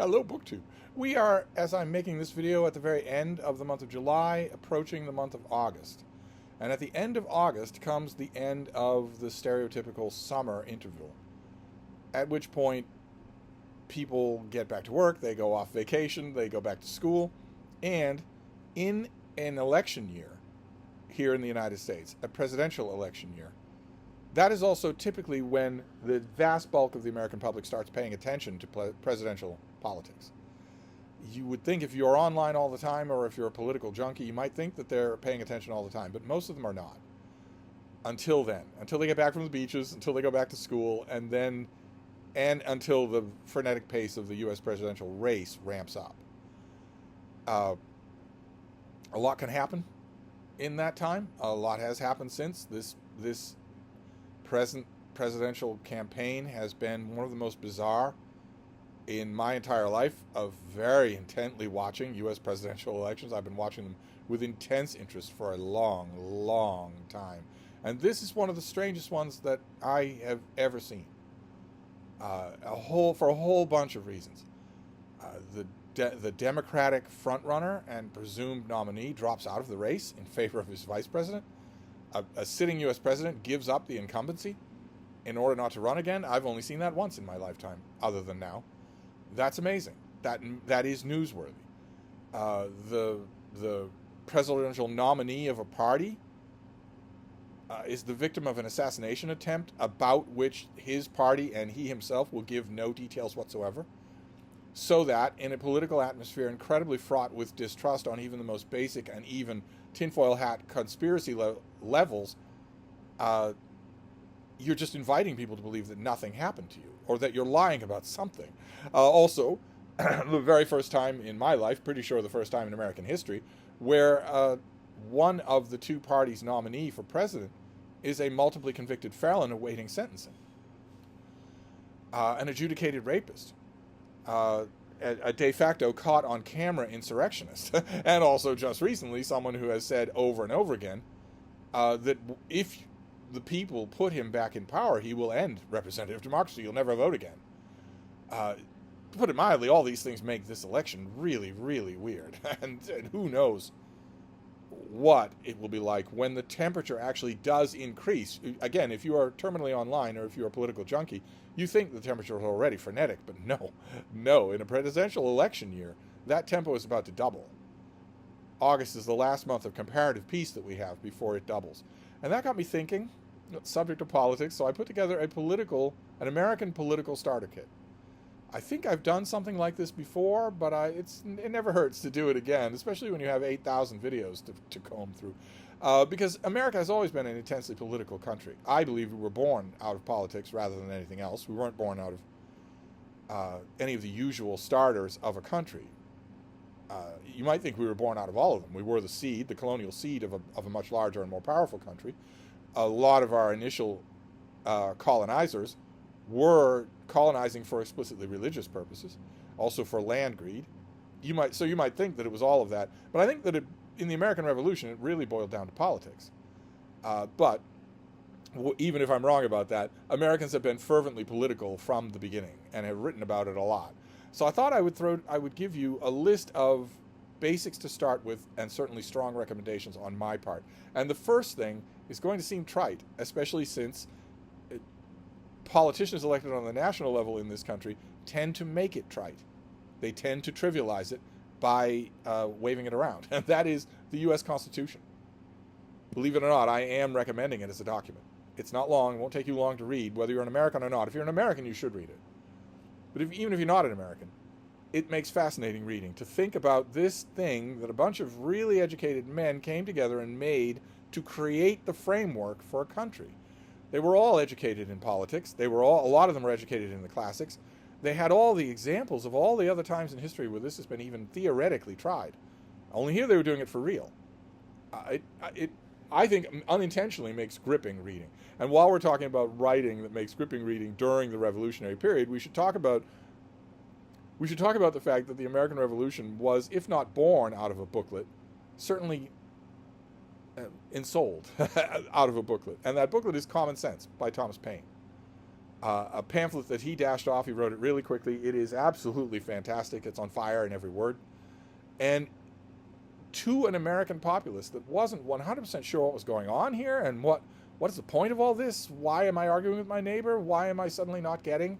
Hello, BookTube. We are, as I'm making this video, at the very end of the month of July, approaching the month of August. And at the end of August comes the end of the stereotypical summer interval, at which point people get back to work, they go off vacation, they go back to school, and in an election year here in the United States, a presidential election year, that is also typically when the vast bulk of the American public starts paying attention to presidential politics. You would think if you're online all the time, or if you're a political junkie, you might think that they're paying attention all the time, but most of them are not. Until then, until they get back from the beaches, until they go back to school, and until the frenetic pace of the U.S. presidential race ramps up. A lot can happen in that time. A lot has happened since. This present presidential campaign has been one of the most bizarre in my entire life of very intently watching U.S. presidential elections. I've been watching them with intense interest for a long, long time. And this is one of the strangest ones that I have ever seen. For a whole bunch of reasons. The Democratic frontrunner and presumed nominee drops out of the race in favor of his vice president. A sitting U.S. president gives up the incumbency in order not to run again. I've only seen that once in my lifetime, other than now. That's amazing. That is newsworthy. The presidential nominee of a party is the victim of an assassination attempt about which his party and he himself will give no details whatsoever, so that in a political atmosphere incredibly fraught with distrust on even the most basic and even tinfoil hat conspiracy levels, you're just inviting people to believe that nothing happened to you, or that you're lying about something. Also, the very first time in my life, pretty sure the first time in American history, where one of the two parties' nominee for president is a multiply convicted felon awaiting sentencing. An adjudicated rapist. A de facto caught on camera insurrectionist. And also just recently someone who has said over and over again that if the people put him back in power, he will end representative democracy. You'll never vote again. To put it mildly, all these things make this election really, really weird. And who knows what it will be like when the temperature actually does increase. Again, if you are terminally online, or if you're a political junkie, you think the temperature is already frenetic, but no. In a presidential election year, that tempo is about to double. August is the last month of comparative peace that we have before it doubles. And that got me thinking, subject to politics, so I put together an American political starter kit. I think I've done something like this before, but it never hurts to do it again, especially when you have 8,000 videos to comb through. Because America has always been an intensely political country. I believe we were born out of politics rather than anything else. We weren't born out of any of the usual starters of a country. You might think we were born out of all of them. We were the colonial seed of a much larger and more powerful country. A lot of our initial colonizers were colonizing for explicitly religious purposes, also for land greed. You might think that it was all of that, but I think that in the American Revolution, it really boiled down to politics. But even if I'm wrong about that, Americans have been fervently political from the beginning and have written about it a lot. So I thought I would give you a list of basics to start with, and certainly strong recommendations on my part. And the first thing is going to seem trite, especially since politicians elected on the national level in this country tend to make it trite. They tend to trivialize it by waving it around. And that is the U.S. Constitution. Believe it or not, I am recommending it as a document. It's not long. It won't take you long to read, whether you're an American or not. If you're an American, you should read it. But even if you're not an American, it makes fascinating reading to think about this thing that a bunch of really educated men came together and made to create the framework for a country. They were all educated in politics. A lot of them were educated in the classics. They had all the examples of all the other times in history where this has been even theoretically tried. Only here they were doing it for real. I think unintentionally makes gripping reading. And while we're talking about writing that makes gripping reading during the Revolutionary period, we should talk about the fact that the American Revolution was, if not born out of a booklet, certainly ensouled out of a booklet. And that booklet is Common Sense by Thomas Paine. A pamphlet that he dashed off. He wrote it really quickly. It is absolutely fantastic. It's on fire in every word. And to an American populace that wasn't 100% sure what was going on here and what is the point of all this? Why am I arguing with my neighbor? Why am I suddenly not getting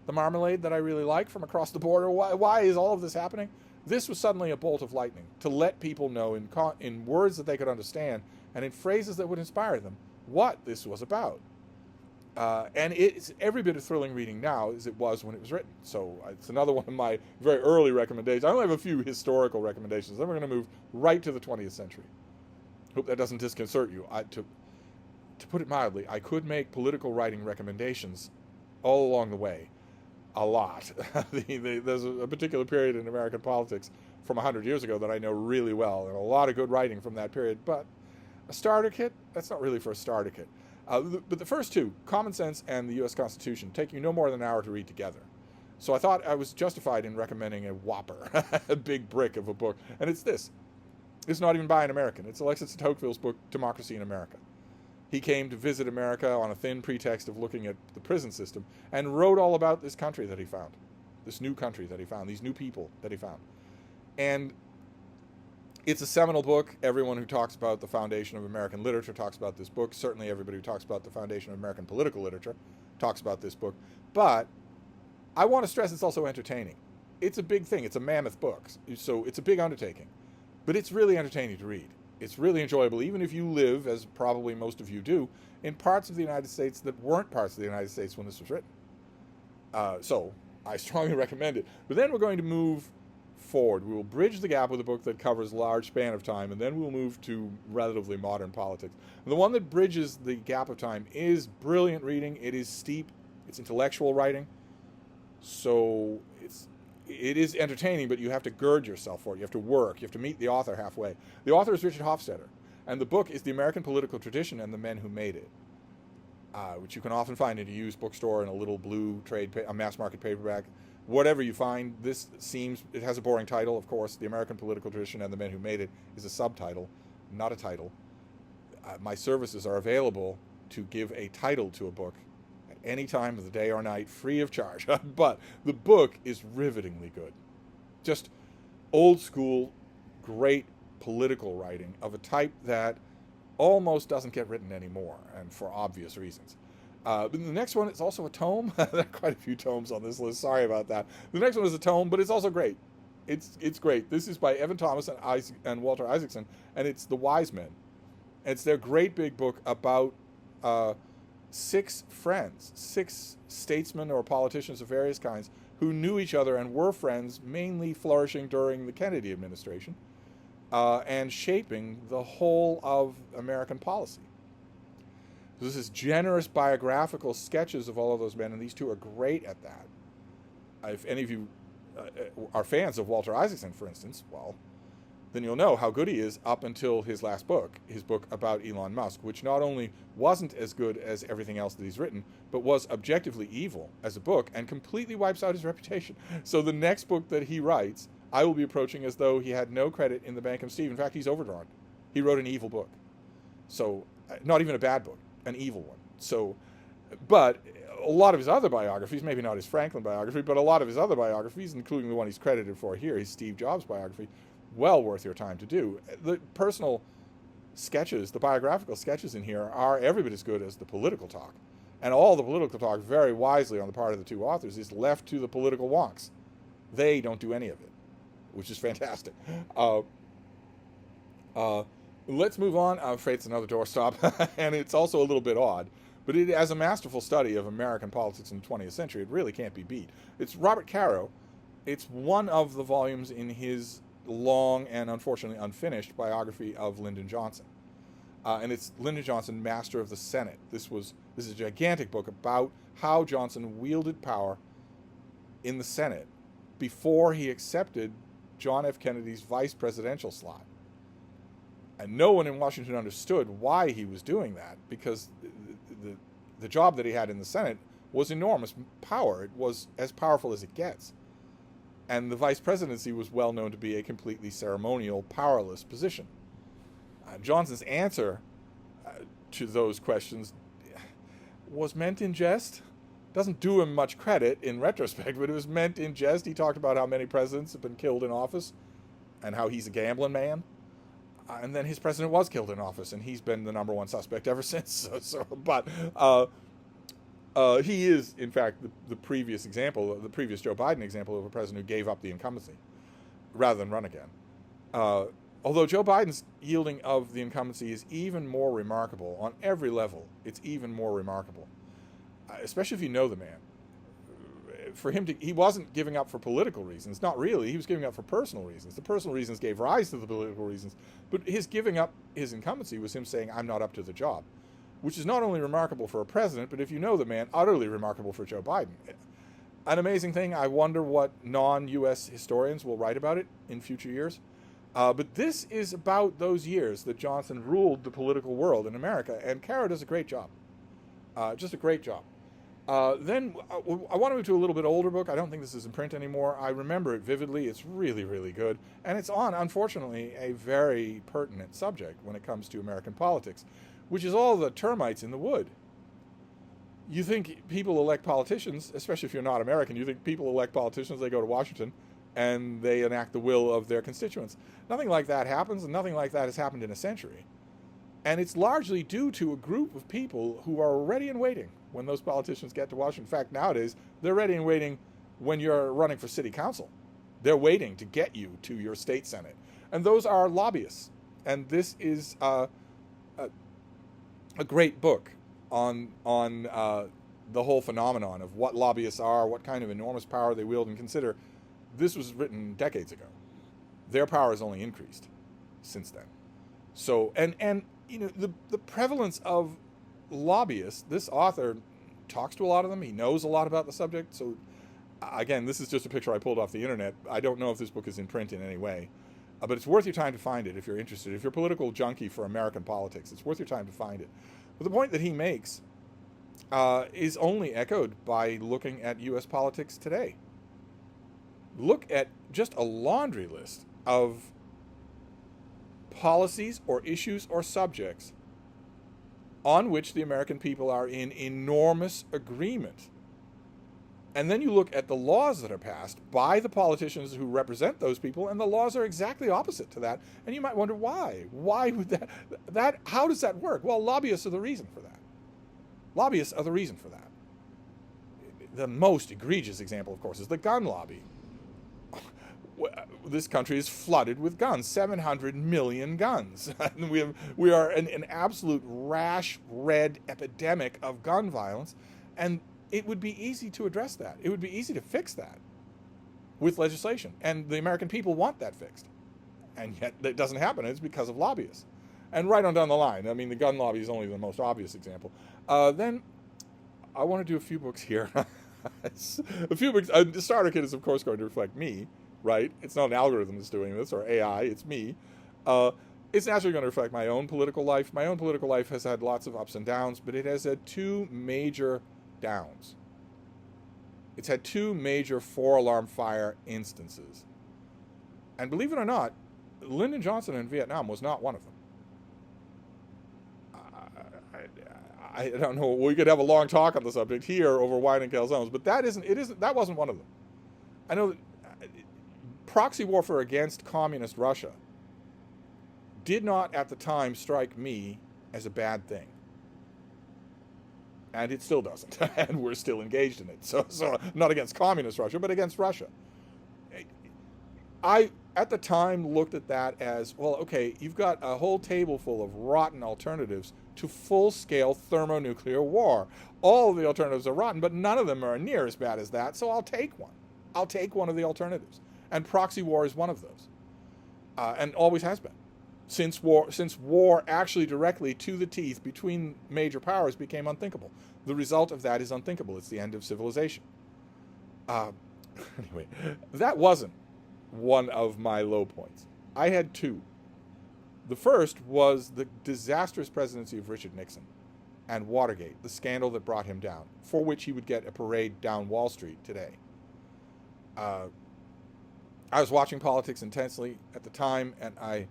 the marmalade that I really like from across the border? Why is all of this happening? This was suddenly a bolt of lightning to let people know in words that they could understand and in phrases that would inspire them what this was about. And it's every bit of thrilling reading now as it was when it was written. So it's another one of my very early recommendations. I only have a few historical recommendations. Then we're going to move right to the 20th century. Hope that doesn't disconcert you. To put it mildly, I could make political writing recommendations all along the way. A lot. There's a particular period in American politics from 100 years ago that I know really well, and a lot of good writing from that period. But a starter kit? That's not really for a starter kit. But the first two, Common Sense and the U.S. Constitution, take you no more than an hour to read together. So I thought I was justified in recommending a whopper, a big brick of a book. And it's this. It's not even by an American. It's Alexis de Tocqueville's book, Democracy in America. He came to visit America on a thin pretext of looking at the prison system and wrote all about this country that he found, this new country that he found, these new people that he found. And it's a seminal book. Everyone who talks about the foundation of American literature talks about this book. Certainly everybody who talks about the foundation of American political literature talks about this book. But I want to stress it's also entertaining. It's a big thing. It's a mammoth book. So it's a big undertaking. But it's really entertaining to read. It's really enjoyable, even if you live, as probably most of you do, in parts of the United States that weren't parts of the United States when this was written. So I strongly recommend it. But then we're going to move forward. We will bridge the gap with a book that covers a large span of time, and then we'll move to relatively modern politics. And the one that bridges the gap of time is brilliant reading. It is steep. It's intellectual writing. So it is entertaining, but you have to gird yourself for it. You have to work. You have to meet the author halfway. The author is Richard Hofstadter, and the book is The American Political Tradition and the Men Who Made It, which you can often find in a used bookstore in a little blue a mass market paperback. Whatever you find, it has a boring title, of course. The American Political Tradition and the Men Who Made It is a subtitle, not a title. My services are available to give a title to a book at any time of the day or night, free of charge. But the book is rivetingly good. Just old school, great political writing of a type that almost doesn't get written anymore, and for obvious reasons. But the next one is also a tome. There are quite a few tomes on this list. Sorry about that. The next one is a tome, but it's also great. It's great. This is by Evan Thomas and Walter Isaacson, and it's The Wise Men. It's their great big book about 6 friends, 6 statesmen or politicians of various kinds who knew each other and were friends, mainly flourishing during the Kennedy administration, and shaping the whole of American policy. This is generous biographical sketches of all of those men, and these two are great at that. If any of you are fans of Walter Isaacson, for instance, well, then you'll know how good he is up until his last book, his book about Elon Musk, which not only wasn't as good as everything else that he's written, but was objectively evil as a book and completely wipes out his reputation. So the next book that he writes, I will be approaching as though he had no credit in the Bank of Steve. In fact, he's overdrawn. He wrote an evil book. So, not even a bad book. An evil one. So, but a lot of his other biographies, maybe not his Franklin biography, but a lot of his other biographies, including the one he's credited for here, his Steve Jobs biography, well worth your time to do. The personal sketches, the biographical sketches in here are every bit as good as the political talk. And all the political talk, very wisely on the part of the two authors, is left to the political wonks. They don't do any of it, which is fantastic. Let's move on. I'm afraid it's another doorstop, and it's also a little bit odd. But as a masterful study of American politics in the 20th century, it really can't be beat. It's Robert Caro. It's one of the volumes in his long and unfortunately unfinished biography of Lyndon Johnson. And it's Lyndon Johnson, Master of the Senate. This is a gigantic book about how Johnson wielded power in the Senate before he accepted John F. Kennedy's vice presidential slot. And no one in Washington understood why he was doing that, because the job that he had in the Senate was enormous power. It was as powerful as it gets. And the vice presidency was well known to be a completely ceremonial, powerless position. Johnson's answer to those questions was meant in jest, doesn't do him much credit in retrospect, but it was meant in jest. He talked about how many presidents have been killed in office and how he's a gambling man. And then his president was killed in office, and he's been the number one suspect ever since. But he is, in fact, the previous example, the previous Joe Biden example of a president who gave up the incumbency rather than run again. Although Joe Biden's yielding of the incumbency is even more remarkable on every level. It's even more remarkable, especially if you know the man. For him he wasn't giving up for political reasons. Not really. He was giving up for personal reasons. The personal reasons gave rise to the political reasons. But his giving up his incumbency was him saying, I'm not up to the job, which is not only remarkable for a president, but if you know the man, utterly remarkable for Joe Biden. An amazing thing. I wonder what non-U.S. historians will write about it in future years. But this is about those years that Johnson ruled the political world in America, and Caro does a great job. Just a great job. Then I want to move to a little bit older book. I don't think this is in print anymore. I remember it vividly. It's really, really good. And it's on, unfortunately, a very pertinent subject when it comes to American politics, which is all the termites in the wood. You think people elect politicians, especially if you're not American, you think people elect politicians, they go to Washington, and they enact the will of their constituents. Nothing like that happens, and nothing like that has happened in a century. And it's largely due to a group of people who are ready and waiting when those politicians get to Washington. In fact, nowadays, they're ready and waiting when you're running for city council. They're waiting to get you to your state senate. And those are lobbyists. And this is a great book on the whole phenomenon of what lobbyists are, what kind of enormous power they wield, and consider this was written decades ago. Their power has only increased since then. So, and you know, the prevalence of lobbyists, this author talks to a lot of them. He knows a lot about the subject. So, again, this is just a picture I pulled off the internet. I don't know if this book is in print in any way, but it's worth your time to find it if you're interested. If you're a political junkie for American politics, it's worth your time to find it. But the point that he makes is only echoed by looking at U.S. politics today. Look at just a laundry list of policies or issues or subjects on which the American people are in enormous agreement. And then you look at the laws that are passed by the politicians who represent those people, and the laws are exactly opposite to that. And you might wonder why. Why would that how does that work? Well, lobbyists are the reason for that. Lobbyists are the reason for that. The most egregious example, of course, is the gun lobby. This country is flooded with guns, 700 million guns. we are an absolute rash red epidemic of gun violence, and it would be easy to address that. It would be easy to fix that with legislation, and the American people want that fixed. And yet it doesn't happen. It's because of lobbyists. And right on down the line, I mean, the gun lobby is only the most obvious example. Then I want to do a few books here. A few books. The starter kit is, of course, going to reflect me. Right? It's not an algorithm that's doing this, or AI, it's me. It's naturally going to reflect my own political life. My own political life has had lots of ups and downs, but it has had two major downs. It's had two major four-alarm fire instances. And believe it or not, Lyndon Johnson in Vietnam was not one of them. I don't know. We could have a long talk on the subject here over wine and calzones, but that wasn't one of them. I know that proxy warfare against communist Russia did not at the time strike me as a bad thing. And it still doesn't. And we're still engaged in it. So not against communist Russia, but against Russia. I, at the time, looked at that as, well, okay, you've got a whole table full of rotten alternatives to full-scale thermonuclear war. All of the alternatives are rotten, but none of them are near as bad as that, so I'll take one. I'll take one of the alternatives. And proxy war is one of those, and always has been, since war actually directly to the teeth between major powers became unthinkable. The result of that is unthinkable. It's the end of civilization. Anyway, that wasn't one of my low points. I had two. The first was the disastrous presidency of Richard Nixon and Watergate, the scandal that brought him down, for which he would get a parade down Wall Street today. I was watching politics intensely at the time, and I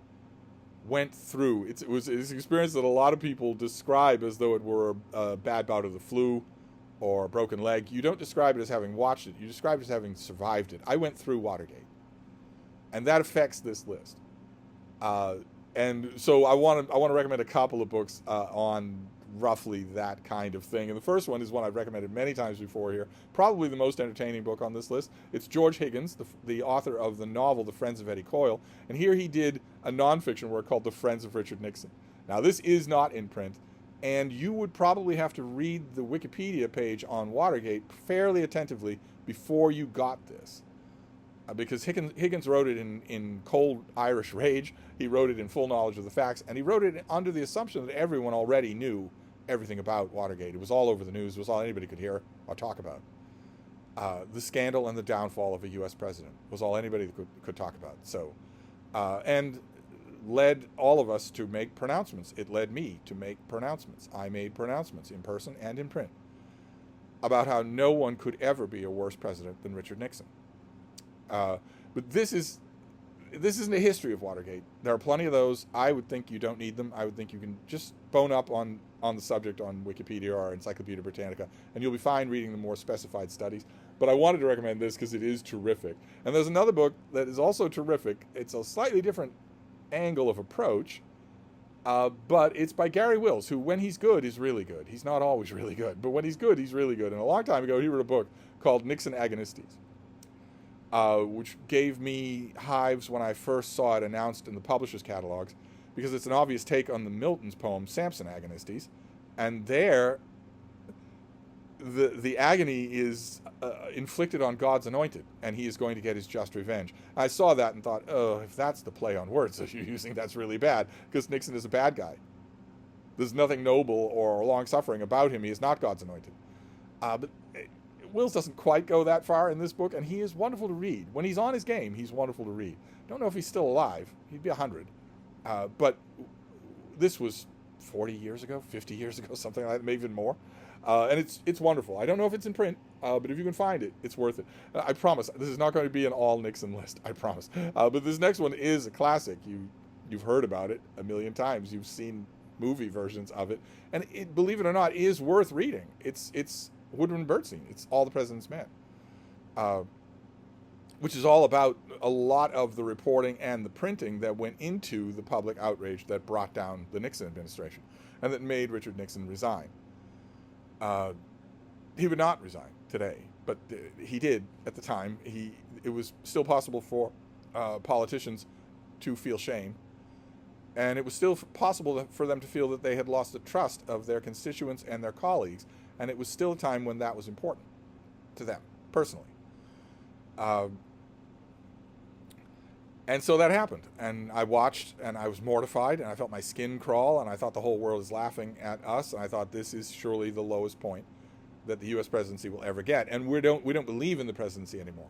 went through. It's an experience that a lot of people describe as though it were a bad bout of the flu, or a broken leg, you don't describe it as having watched it. You describe it as having survived it. I went through Watergate, and that affects this list. And so I want to recommend a couple of books on roughly that kind of thing. And the first one is one I've recommended many times before here, probably the most entertaining book on this list. It's George Higgins, the author of the novel The Friends of Eddie Coyle, and here he did a nonfiction work called The Friends of Richard Nixon. Now, this is not in print, and you would probably have to read the Wikipedia page on Watergate fairly attentively before you got this. Because Higgins wrote it in cold Irish rage, he wrote it in full knowledge of the facts, and he wrote it under the assumption that everyone already knew everything about Watergate. It was all over the news. It was all anybody could hear or talk about. The scandal and the downfall of a U.S. president was all anybody could talk about. So, and led all of us to make pronouncements. It led me to make pronouncements. I made pronouncements in person and in print about how no one could ever be a worse president than Richard Nixon. But this isn't a history of Watergate. There are plenty of those. I would think you don't need them. I would think you can just bone up on the subject on Wikipedia or Encyclopedia Britannica, and you'll be fine reading the more specified studies. But I wanted to recommend this because it is terrific. And there's another book that is also terrific. It's a slightly different angle of approach, but it's by Gary Wills, who, when he's good, is really good. He's not always really good, but when he's good, he's really good. And a long time ago, he wrote a book called Nixon Agonises, which gave me hives when I first saw it announced in the publishers' catalogs, because it's an obvious take on the Milton's poem Samson Agonistes, and there the agony is inflicted on God's anointed, and he is going to get his just revenge. I saw that and thought, oh, if that's the play on words that you're using, that's really bad, because Nixon is a bad guy. There's nothing noble or long-suffering about him. He is not God's anointed. But Wills doesn't quite go that far in this book, and he is wonderful to read. When he's on his game, he's wonderful to read. Don't know if he's still alive. He'd be 100. But this was 40 years ago, 50 years ago, something like that, maybe even more. And it's wonderful. I don't know if it's in print, but if you can find it, it's worth it. I promise, this is not going to be an all-Nixon list, I promise. But this next one is a classic. You've heard about it a million times. You've seen movie versions of it. And it, believe it or not, is worth reading. It's Woodrow Bernstein. It's All the President's Men, which is all about a lot of the reporting and the printing that went into the public outrage that brought down the Nixon administration and that made Richard Nixon resign. He would not resign today, but he did at the time. It was still possible for politicians to feel shame, and it was still possible for them to feel that they had lost the trust of their constituents and their colleagues, and it was still a time when that was important to them personally. And so that happened, and I watched, and I was mortified, and I felt my skin crawl, and I thought the whole world is laughing at us, and I thought this is surely the lowest point that the U.S. presidency will ever get, and we don't believe in the presidency anymore.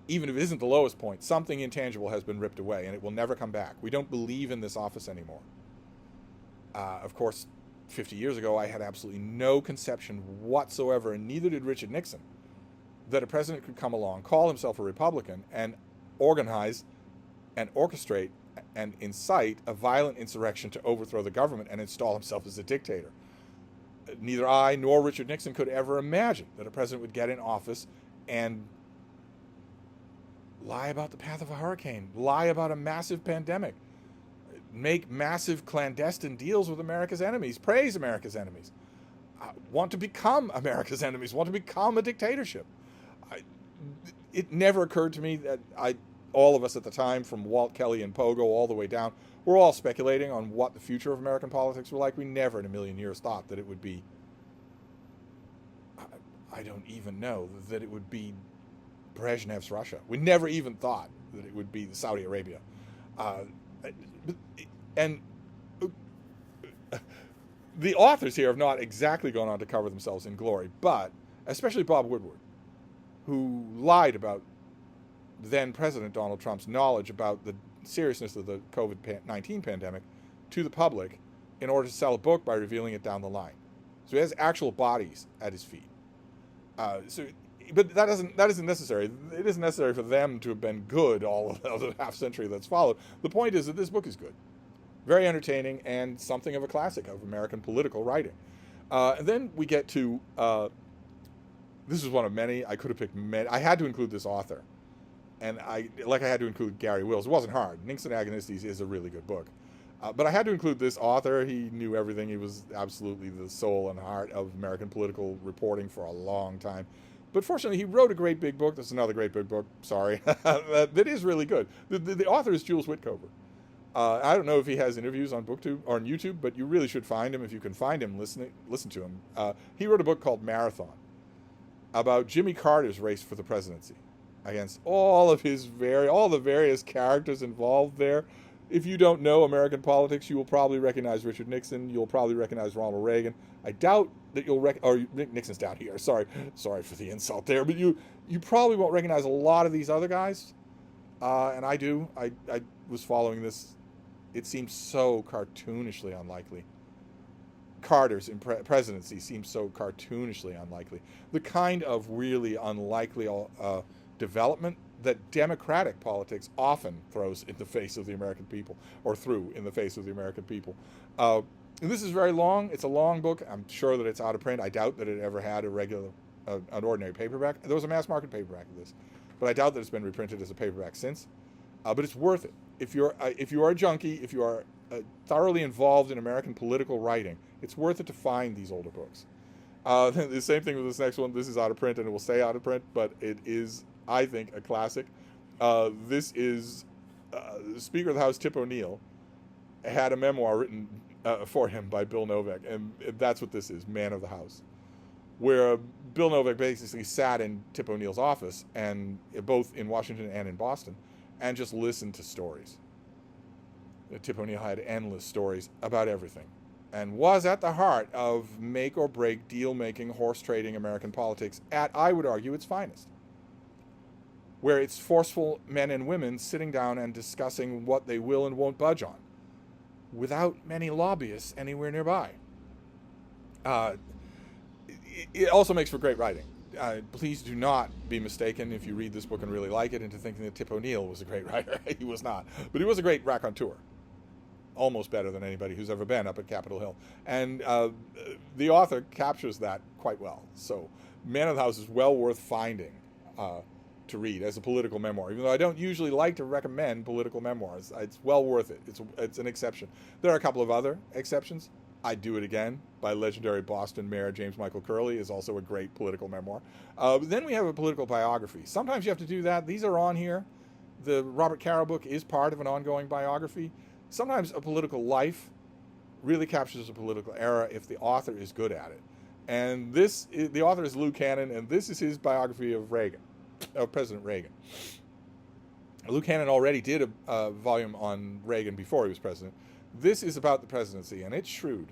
Even if it isn't the lowest point, something intangible has been ripped away, and it will never come back. We don't believe in this office anymore. Of course, 50 years ago, I had absolutely no conception whatsoever, and neither did Richard Nixon, that a president could come along, call himself a Republican, and organize and orchestrate and incite a violent insurrection to overthrow the government and install himself as a dictator. Neither I nor Richard Nixon could ever imagine that a president would get in office and lie about the path of a hurricane, lie about a massive pandemic, make massive clandestine deals with America's enemies, praise America's enemies, want to become America's enemies, want to become a dictatorship. It never occurred to me that all of us at the time, from Walt Kelly and Pogo all the way down, we're all speculating on what the future of American politics were like. We never in a million years thought that it would be, I don't even know, that it would be Brezhnev's Russia. We never even thought that it would be Saudi Arabia. And the authors here have not exactly gone on to cover themselves in glory, but especially Bob Woodward, who lied about then President Donald Trump's knowledge about the seriousness of the COVID-19 pandemic to the public in order to sell a book by revealing it down the line. So he has actual bodies at his feet. But that isn't necessary. It isn't necessary for them to have been good all of the half century that's followed. The point is that this book is good, very entertaining, and something of a classic of American political writing. And then we get to, this is one of many. I could have picked many. I had to include this author. And I had to include Gary Wills. It wasn't hard. Nixon Agonistes is a really good book. But I had to include this author. He knew everything. He was absolutely the soul and heart of American political reporting for a long time. But fortunately, he wrote a great big book. That's another great big book. Sorry. that is really good. The author is Jules Witkover. I don't know if he has interviews on BookTube or on YouTube, but you really should find him. If you can find him, listen to him. He wrote a book called Marathon about Jimmy Carter's race for the presidency against all the various characters involved there. If you don't know American politics, you will probably recognize Richard Nixon. You'll probably recognize Ronald Reagan. I doubt that you'll or Nixon's down here. Sorry for the insult there, but you probably won't recognize a lot of these other guys. And I do. I was following this. It seems so cartoonishly unlikely. Carter's presidency seems so cartoonishly unlikely. The kind of really unlikely development that democratic politics often throws in the face of the American people, or threw in the face of the American people. And this is very long. It's a long book. I'm sure that it's out of print. I doubt that it ever had an ordinary paperback. There was a mass market paperback of this, but I doubt that it's been reprinted as a paperback since. But it's worth it. If you are a junkie, if you are thoroughly involved in American political writing, it's worth it to find these older books. The same thing with this next one. This is out of print and it will stay out of print, but it is, I think, a classic. This is Speaker of the House Tip O'Neill had a memoir written for him by Bill Novak, and that's what this is, Man of the House, where Bill Novak basically sat in Tip O'Neill's office, and both in Washington and in Boston, and just listened to stories. Tip O'Neill had endless stories about everything, and was at the heart of make or break, deal making, horse trading American politics at, I would argue, its finest, where it's forceful men and women sitting down and discussing what they will and won't budge on, without many lobbyists anywhere nearby. It also makes for great writing. Please do not be mistaken, if you read this book and really like it, into thinking that Tip O'Neill was a great writer. He was not. But he was a great raconteur. Almost better than anybody who's ever been up at Capitol Hill. And the author captures that quite well. So Man of the House is well worth finding to read as a political memoir. Even though I don't usually like to recommend political memoirs, it's well worth it. It's an exception. There are a couple of other exceptions. I'd Do It Again by legendary Boston Mayor James Michael Curley is also a great political memoir. Then we have a political biography. Sometimes you have to do that. These are on here. The Robert Caro book is part of an ongoing biography. Sometimes a political life really captures a political era if the author is good at it. And the author is Lou Cannon, and this is his biography of President Reagan. Lou Cannon already did a volume on Reagan before he was president. This is about the presidency, and it's shrewd.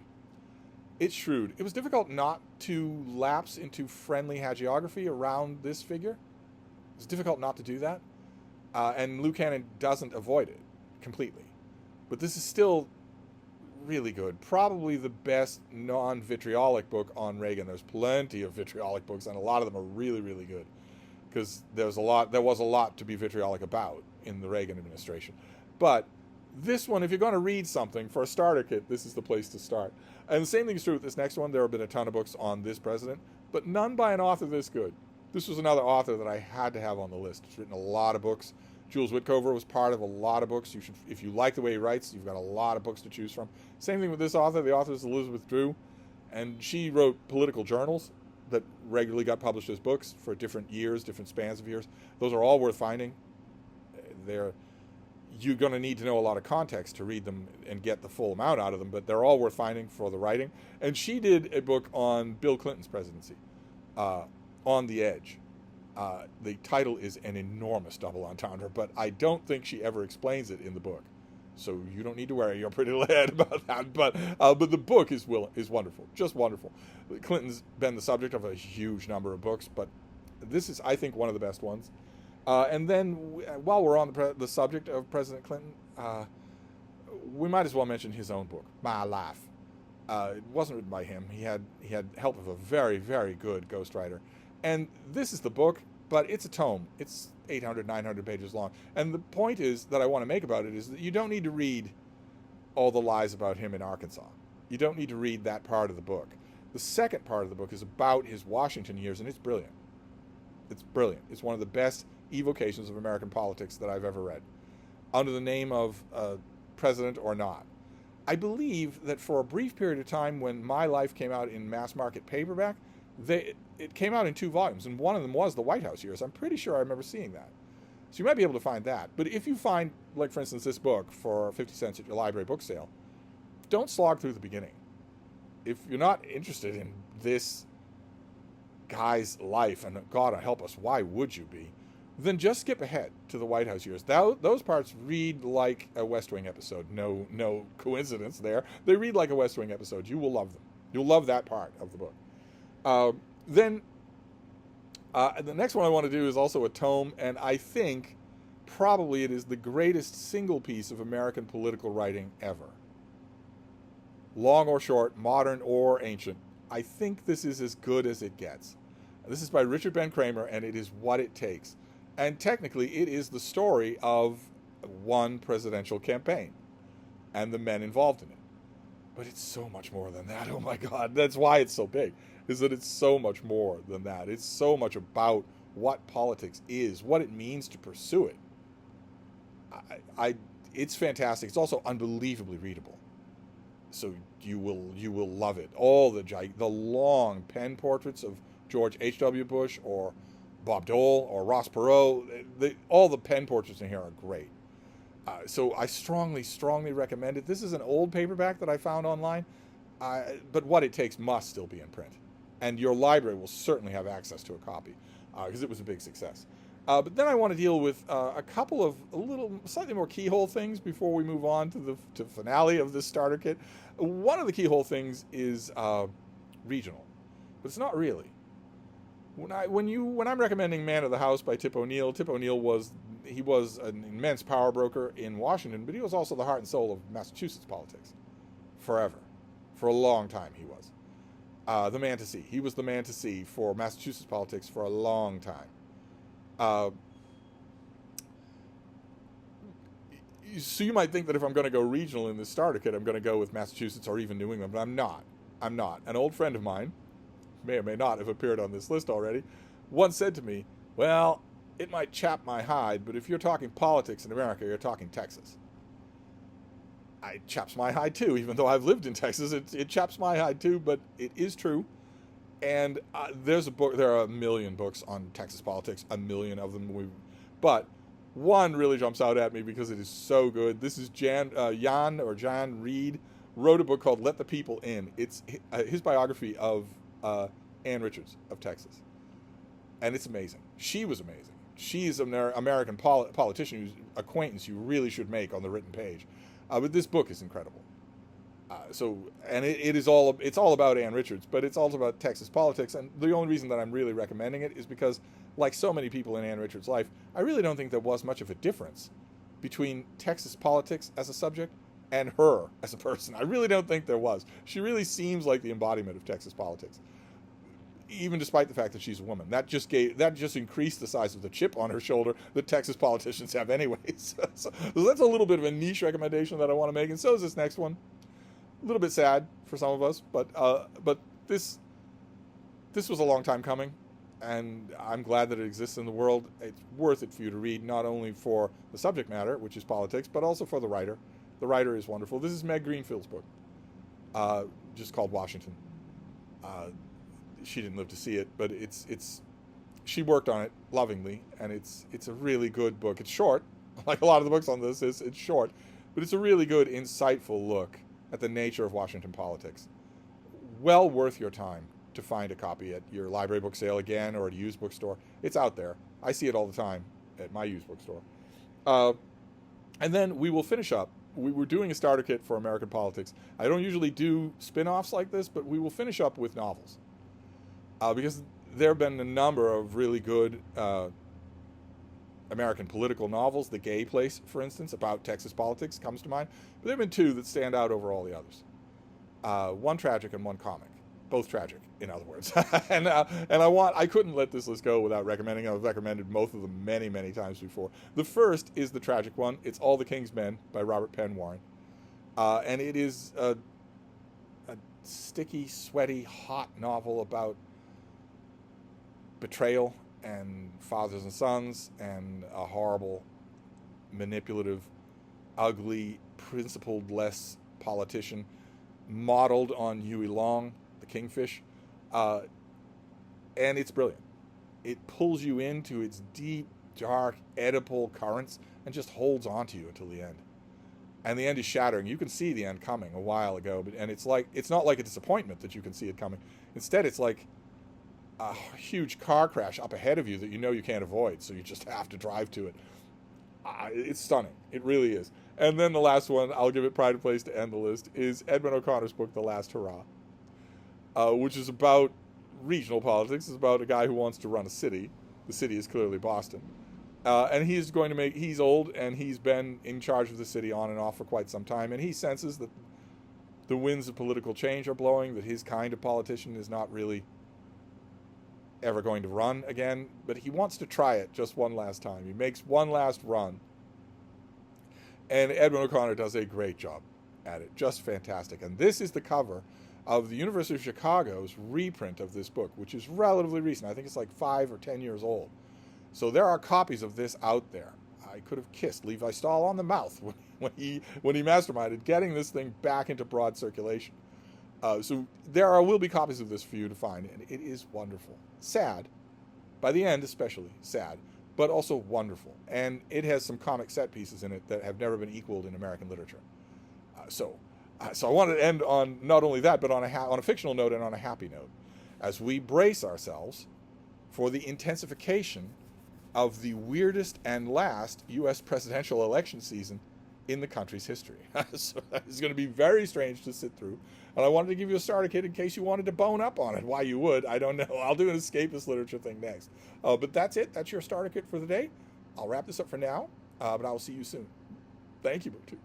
It's shrewd. It was difficult not to lapse into friendly hagiography around this figure. It's difficult not to do that. And Lou Cannon doesn't avoid it completely. But this is still really good. Probably the best non-vitriolic book on Reagan. There's plenty of vitriolic books, and a lot of them are really, really good. Because there was a lot to be vitriolic about in the Reagan administration. But this one, if you're going to read something for a starter kit, this is the place to start. And the same thing is true with this next one. There have been a ton of books on this president, but none by an author this good. This was another author that I had to have on the list. He's written a lot of books. Jules Witkover was part of a lot of books. You should, if you like the way he writes, you've got a lot of books to choose from. Same thing with this author. The author is Elizabeth Drew, and she wrote political journals that regularly got published as books for different years, different spans of years. Those are all worth finding. You're going to need to know a lot of context to read them and get the full amount out of them, but they're all worth finding for the writing. And she did a book on Bill Clinton's presidency, On the Edge. The title is an enormous double entendre, but I don't think she ever explains it in the book. So you don't need to worry your pretty little head about that. But the book is wonderful, just wonderful. Clinton's been the subject of a huge number of books, but this is, I think, one of the best ones. And then, while we're on the subject of President Clinton, we might as well mention his own book, My Life. It wasn't written by him. He had help of a very, very good ghostwriter. And this is the book, but it's a tome. It's 800, 900 pages long. And the point is that I want to make about it is that you don't need to read all the lies about him in Arkansas. You don't need to read that part of the book. The second part of the book is about his Washington years, and it's brilliant. It's brilliant. It's one of the best evocations of American politics that I've ever read, under the name of President or Not. I believe that for a brief period of time when My Life came out in mass market paperback, it came out in 2 volumes, and one of them was the White House years. I'm pretty sure I remember seeing that. So you might be able to find that. But if you find, like for instance, this book for 50 cents at your library book sale, don't slog through the beginning. If you're not interested in this guy's life, and God help us, why would you be? Then just skip ahead to the White House years. Those parts read like a West Wing episode. No coincidence there. They read like a West Wing episode. You will love them. You'll love that part of the book. Then the next one I want to do is also a tome, and I think probably it is the greatest single piece of American political writing ever. Long or short, modern or ancient, I think this is as good as it gets. This is by Richard Ben Kramer, and it is What It Takes. And technically, it is the story of one presidential campaign and the men involved in it. But it's so much more than that. Oh my God, that's why it's so big, is that it's so much more than that. It's so much about what politics is, what it means to pursue it. It's fantastic. It's also unbelievably readable. So you will love it. All the long pen portraits of George H.W. Bush or Bob Dole or Ross Perot, all the pen portraits in here are great. So I strongly recommend it. This is an old paperback that I found online, but What It Takes must still be in print. And your library will certainly have access to a copy, because it was a big success. But then I want to deal with a couple of slightly more keyhole things before we move on to the finale of this starter kit. One of the keyhole things is regional, but it's not really. When I'm recommending Man of the House by Tip O'Neill was an immense power broker in Washington, but he was also the heart and soul of Massachusetts politics, forever, for a long time he was. The man to see. He was the man to see for Massachusetts politics for a long time. So you might think that if I'm going to go regional in this starter kit, I'm going to go with Massachusetts or even New England, but I'm not. An old friend of mine, may or may not have appeared on this list already, once said to me, well, it might chap my hide, but if you're talking politics in America, you're talking Texas. It chaps my hide too, even though I've lived in Texas. It chaps my hide too, but it is true. And there's a book. There are a million books on Texas politics, a million of them. But one really jumps out at me because it is so good. This is Jan Reed wrote a book called "Let the People In." It's his biography of Ann Richards of Texas, and it's amazing. She was amazing. She's an American politician whose acquaintance you really should make on the written page. But this book is incredible. It's all about Ann Richards, but it's also about Texas politics. And the only reason that I'm really recommending it is because, like so many people in Ann Richards' life, I really don't think there was much of a difference between Texas politics as a subject and her as a person. I really don't think there was. She really seems like the embodiment of Texas politics, even despite the fact that she's a woman. That just increased the size of the chip on her shoulder that Texas politicians have anyways. So that's a little bit of a niche recommendation that I want to make, and so is this next one. A little bit sad for some of us, but this was a long time coming, and I'm glad that it exists in the world. It's worth it for you to read, not only for the subject matter, which is politics, but also for the writer. The writer is wonderful. This is Meg Greenfield's book, just called Washington. She didn't live to see it, but she worked on it lovingly, and it's a really good book. It's short, like a lot of the books on this it's short, but it's a really good, insightful look at the nature of Washington politics. Well worth your time to find a copy at your library book sale again or at a used bookstore. It's out there. I see it all the time at my used bookstore. And then we will finish up. We were doing a starter kit for American politics. I don't usually do spin-offs like this, but we will finish up with novels. Because there have been a number of really good American political novels. The Gay Place, for instance, about Texas politics comes to mind. But there have been two that stand out over all the others. One tragic and one comic. Both tragic, in other words. and I couldn't let this list go without recommending. I've recommended both of them many, many times before. The first is the tragic one. It's All the King's Men by Robert Penn Warren. And it is sticky, sweaty, hot novel about betrayal and fathers and sons and a horrible, manipulative, ugly, principled-less politician modeled on Huey Long, the Kingfish. And it's brilliant. It pulls you into its deep, dark, Oedipal currents and just holds on to you until the end. And the end is shattering. You can see the end coming a while ago, and it's not like a disappointment that you can see it coming. Instead, it's like a huge car crash up ahead of you that you know you can't avoid, so you just have to drive to it. It's stunning. It really is. And then the last one, I'll give it pride of place to end the list, is Edmund O'Connor's book, The Last Hurrah, which is about regional politics. It's about a guy who wants to run a city. The city is clearly Boston. And he's old, and he's been in charge of the city on and off for quite some time, and he senses that the winds of political change are blowing, that his kind of politician is not really ever going to run again, but he wants to try it just one last time. He makes one last run, and Edmund O'Connor does a great job at it, just fantastic. And this is the cover of the University of Chicago's reprint of this book, which is relatively recent. I think it's like 5 or 10 years old. So there are copies of this out there. I could have kissed Levi Stahl on the mouth when he masterminded getting this thing back into broad circulation. So there will be copies of this for you to find, and it is wonderful. Sad, by the end especially sad, but also wonderful. And it has some comic set pieces in it that have never been equaled in American literature. So I wanted to end on not only that, but on a fictional note and on a happy note, as we brace ourselves for the intensification of the weirdest and last U.S. presidential election season in the country's history. So it's going to be very strange to sit through. And I wanted to give you a starter kit in case you wanted to bone up on it. Why you would, I don't know. I'll do an escapist literature thing next. But that's it. That's your starter kit for the day. I'll wrap this up for now, but I will see you soon. Thank you, BookTube.